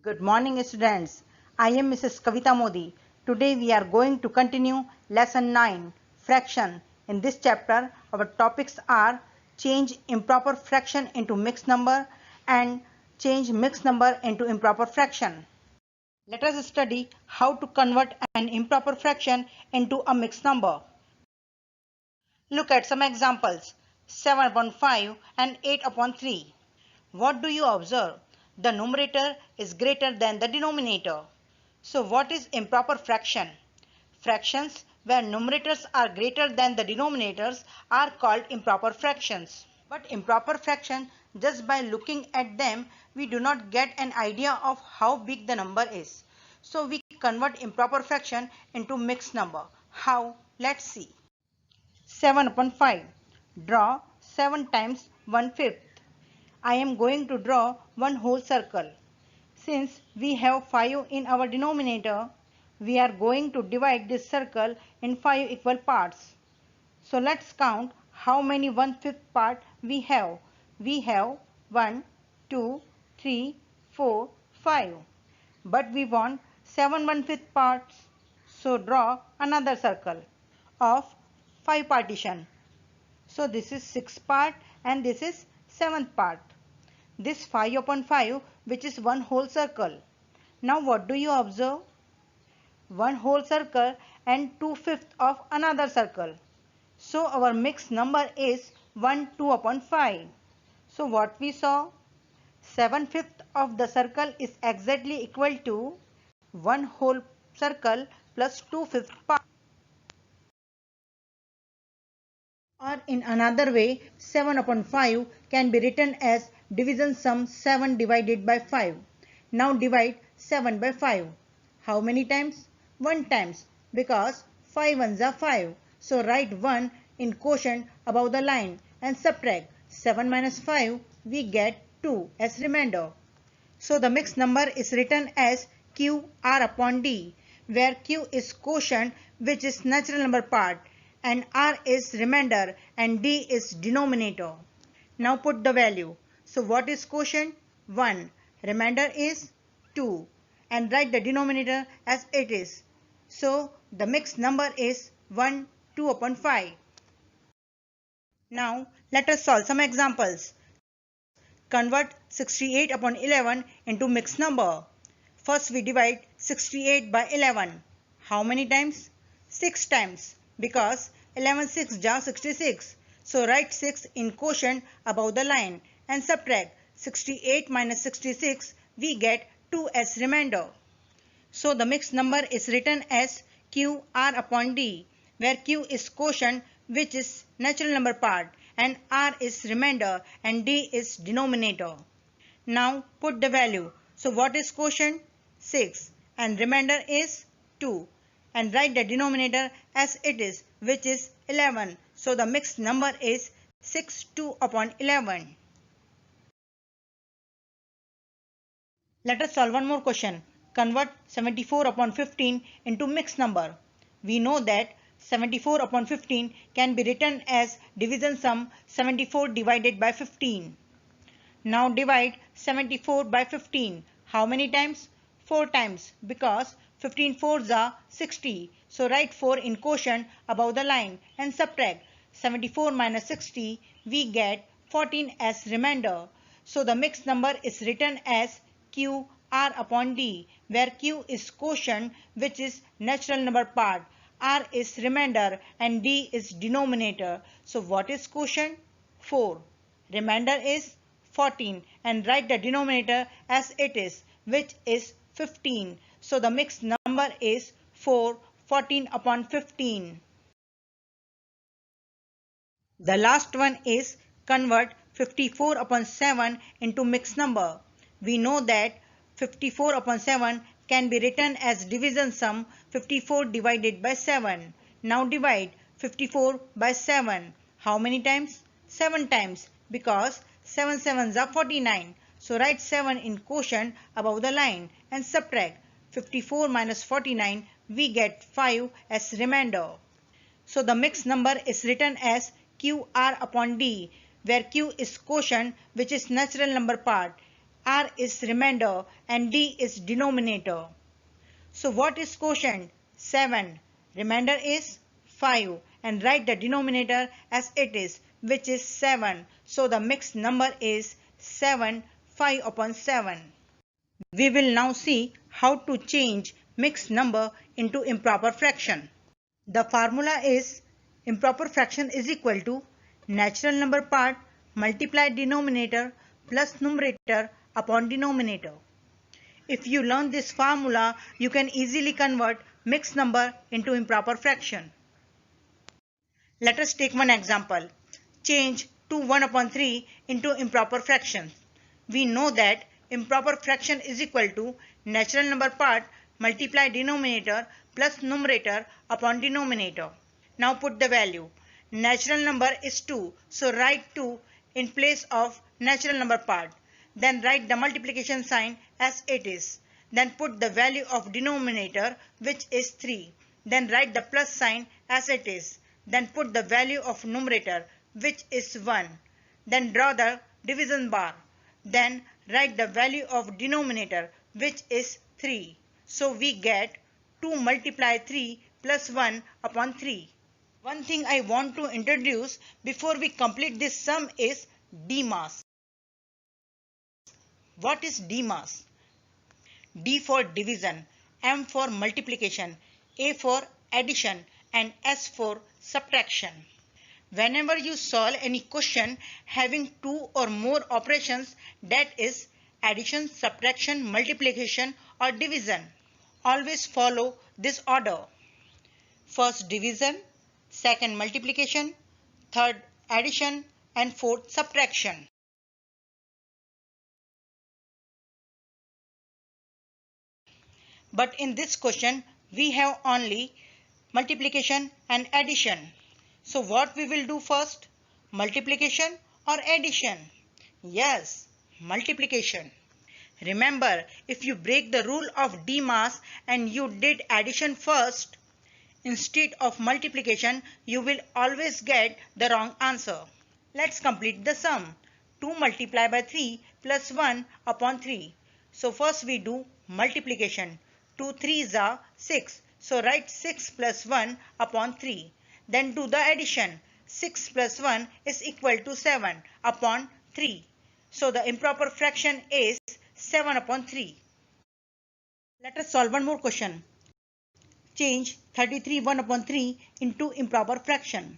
Good morning, students. I am Mrs. Kavita Modi. Today we are going to continue lesson 9, fraction. In this chapter, our topics are change improper fraction into mixed number and change mixed number into improper fraction. Let us study how to convert an improper fraction into a mixed number. Look at some examples. 7 upon 5 and 8 upon 3. What do you observe? The numerator is greater than the denominator. So what is improper fraction? Fractions where numerators are greater than the denominators are called improper fractions. But improper fraction, just by looking at them, we do not get an idea of how big the number is. So we convert improper fraction into mixed number. How? Let's see. 7 upon 5. Draw 7 times 1/5. I am going to draw one whole circle. Since we have 5 in our denominator, we are going to divide this circle in 5 equal parts. So let's count how many 1/5 part we have. We have 1, 2, 3, 4, 5. But we want 7 1/5 parts. So draw another circle of 5 partition. So this is 6th part and this is 7th part. This 5 upon 5, which is one whole circle. Now what do you observe? One whole circle and 2/5 of another circle. So our mixed number is 1 2 upon 5. So what we saw? 7/5 of the circle is exactly equal to one whole circle plus 2/5 part. Or in another way, 7 upon 5 can be written as division sum 7 divided by 5. Now divide 7 by 5. How many times? 1 times, because 5 ones are 5. So write 1 in quotient above the line and subtract 7 minus 5, we get 2 as remainder. So the mixed number is written as Q R upon D, where Q is quotient, which is natural number part, and R is remainder and D is denominator. Now put the value. So what is quotient? 1. Remainder is 2. And write the denominator as it is. So the mixed number is 1 2 upon 5. Now let us solve some examples. Convert 68 upon 11 into mixed number. First we divide 68 by 11. How many times? 6 times, because 11 6 ja 66. So write 6 in quotient above the line and subtract 68 minus 66, we get 2 as remainder. So the mixed number is written as Q R upon D, where Q is quotient, which is natural number part, and R is remainder and D is denominator. Now put the value. So what is quotient? 6 and remainder is 2, and write the denominator as it is, which is 11. So the mixed number is 6 2 upon 11. Let us solve one more question. Convert 74 upon 15 into mixed number. We know that 74 upon 15 can be written as division sum 74 divided by 15. Now divide 74 by 15. How many times? 4 times, because 15 fours are 60. So write 4 in quotient above the line and subtract 74 minus 60. We get 14 as remainder. So the mixed number is written as Q R upon D, where Q is quotient, which is natural number part, R is remainder and D is denominator. So what is quotient? 4. Remainder is 14, and write the denominator as it is, which is 15. So the mixed number is 4 14 upon 15. The last one is convert 54 upon 7 into mixed number. We know that 54 upon 7 can be written as division sum 54 divided by 7. Now divide 54 by 7. How many times? 7 times, because 7 sevens are 49. So write 7 in quotient above the line and subtract 54 minus 49. We get 5 as remainder. So the mixed number is written as Q R upon D, where Q is quotient, which is natural number part, R is remainder and D is denominator. So what is quotient? 7. Remainder is 5 and write the denominator as it is, which is 7. So the mixed number is 7, 5 upon 7. We will now see how to change mixed number into improper fraction. The formula is improper fraction is equal to natural number part multiply denominator plus numerator upon denominator. If you learn this formula, you can easily convert mixed number into improper fraction. Let us take one example. Change 2 1 upon 3 into improper fraction. We know that improper fraction is equal to natural number part multiply denominator plus numerator upon denominator. Now put the value. Natural number is 2, so write 2 in place of natural number part. Then write the multiplication sign as it is. Then put the value of denominator, which is 3. Then write the plus sign as it is. Then put the value of numerator, which is 1. Then draw the division bar. Then write the value of denominator, which is 3. So we get 2 multiply 3 plus 1 upon 3. One thing I want to introduce before we complete this sum is DMAS. What is DMAS? D for division, M for multiplication, A for addition and S for subtraction. Whenever you solve any question having two or more operations, that is addition, subtraction, multiplication or division, always follow this order. First division, second multiplication, third addition and fourth subtraction. But in this question, we have only multiplication and addition. So what we will do first? Multiplication or addition? Yes, multiplication. Remember, if you break the rule of DMAS and you did addition first, instead of multiplication, you will always get the wrong answer. Let's complete the sum. 2 multiplied by 3 plus 1 upon 3. So first we do multiplication. 2 3s are 6. So write 6 plus 1 upon 3. Then do the addition. 6 plus 1 is equal to 7 upon 3. So the improper fraction is 7 upon 3. Let us solve one more question. Change 33 1 upon 3 into improper fraction.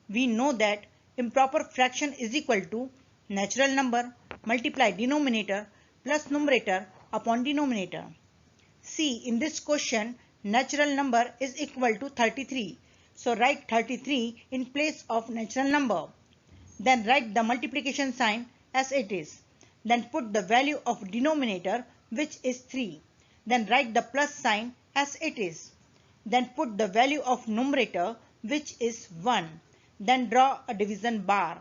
We know that improper fraction is equal to natural number multiply denominator plus numerator upon denominator. See, in this question, natural number is equal to 33. So write 33 in place of natural number. Then write the multiplication sign as it is. Then put the value of denominator, which is 3. Then write the plus sign as it is. Then put the value of numerator, which is 1. Then draw a division bar.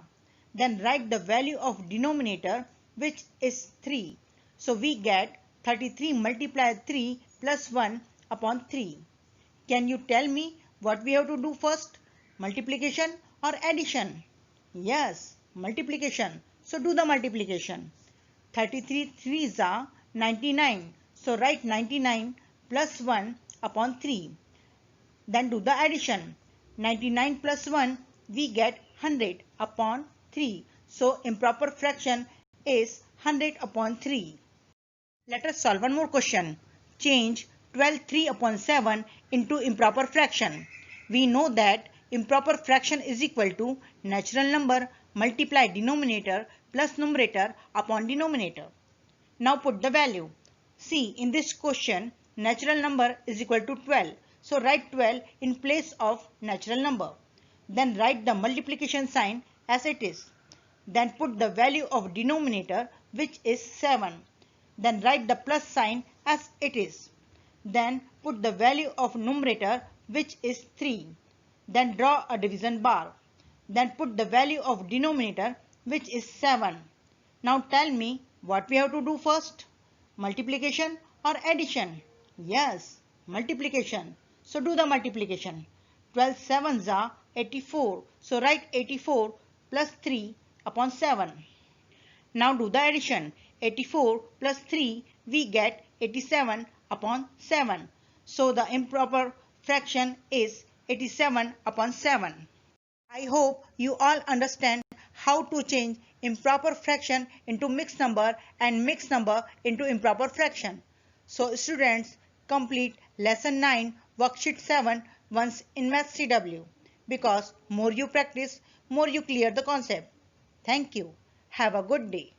Then write the value of denominator, which is 3. So we get 33 multiplied 3 plus 1 upon 3. Can you tell me what we have to do first? Multiplication or addition? Yes, multiplication. So do the multiplication. 33 3s are 99. So write 99 plus 1 upon 3. Then do the addition. 99 plus 1, we get 100 upon 3. So improper fraction is 100 upon 3. Let us solve one more question. Change 12 3 upon 7 into improper fraction. We know that improper fraction is equal to natural number multiply denominator plus numerator upon denominator. Now put the value. See, in this question, natural number is equal to 12. So write 12 in place of natural number. Then write the multiplication sign as it is. Then put the value of denominator, which is 7. Then write the plus sign as it is. Then put the value of numerator, which is 3. Then draw a division bar. Then put the value of denominator, which is 7. Now tell me what we have to do first. Multiplication or addition? Yes, multiplication. So do the multiplication. 12 7s are 84. So write 84 plus 3 upon 7. Now do the addition. 84 plus 3 we get 87 upon 7. So the improper fraction is 87 upon 7. I hope you all understand how to change improper fraction into mixed number and mixed number into improper fraction. So students, complete lesson 9 worksheet 7 once in Maths CW, because more you practice, more you clear the concept. Thank you. Have a good day.